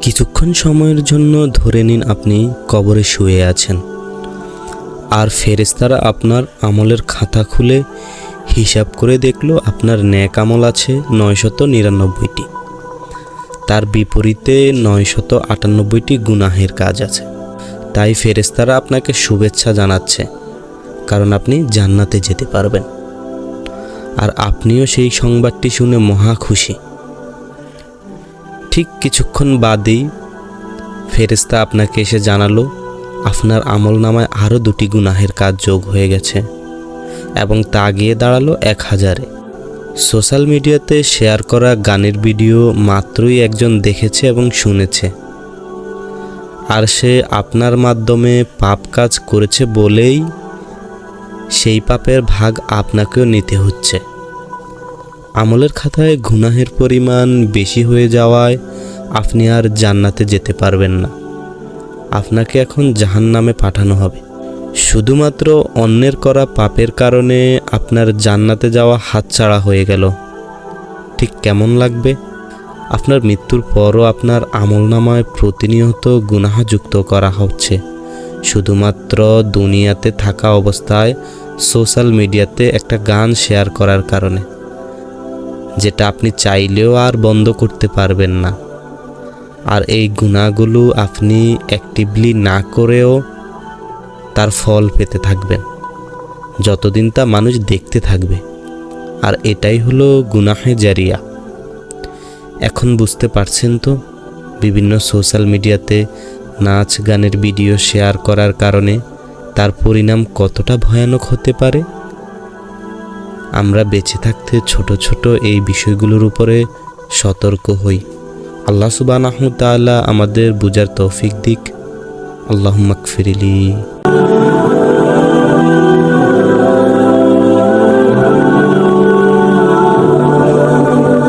কিছুক্ষণ সময়ের জন্য ধরে নিন আপনি কবরে শুয়ে আছেন, আর ফেরেশতারা আপনার আমলের খাতা খুলে হিসাব করে দেখলো আপনার নেক আমল আছে 999টি, তার বিপরীতে 998টি গুনাহের কাজ আছে। তাই ফেরেশতারা আপনাকে শুভেচ্ছা জানাচ্ছে, কারণ আপনি জান্নাতে যেতে পারবেন। আর আপনিও সেই সংবাদটি শুনে মহা খুশি। ঠিক কিছুক্ষণ বাদেই ফেরেশতা আপনাকে এসে জানালো আপনার আমলনামায় আরও 2টি গুনাহের কাজ যোগ হয়ে গেছে, এবং তা গিয়ে দাঁড়ালো 1000-এ। সোশ্যাল মিডিয়াতে শেয়ার করা গানের ভিডিও মাত্রই একজন দেখেছে এবং শুনেছে, আর সে আপনার মাধ্যমে পাপ কাজ করেছে বলেই সেই পাপের ভাগ আপনাকেও নিতে হচ্ছে। আমলের খাতায় গুনাহের পরিমাণ বেশি হয়ে যাওয়ায় আপনি আর জান্নাতে যেতে পারবেন না, আপনাকে এখন জাহান্নামে পাঠানো হবে। শুধুমাত্র অন্যের করা পাপের কারণে আপনার জান্নাতে যাওয়া হাতছাড়া হয়ে গেল। ঠিক কেমন লাগবে? আপনার মৃত্যুর পরও আপনার আমলনামায় প্রতিনিয়ত গুনাহ যুক্ত করা হচ্ছে, শুধুমাত্র দুনিয়াতে থাকা অবস্থায় সোশ্যাল মিডিয়াতে একটা গান শেয়ার করার কারণে, যেটা আপনি চাইলেও আর বন্ধ করতে পারবেন না। আর এই গুনাহগুলো আপনি অ্যাক্টিভলি না করেও তার ফল পেতে থাকবেন যতদিন তা মানুষ দেখতে থাকবে। আর এটাই হলো গুনাহে জারিয়া। এখন বুঝতে পারছেন তো বিভিন্ন সোশ্যাল মিডিয়াতে নাচ গানের ভিডিও শেয়ার করার কারণে তার পরিণাম কতটা ভয়ানক হতে পারে। আমরা বেঁচে থাকতে ছোট ছোট এই বিষয়গুলোর উপরে সতর্ক হই। আল্লাহ সুবহানাহু ওয়া তাআলা আমাদের বুঝার তৌফিক দিক। আল্লাহুম্মা গফিরলি।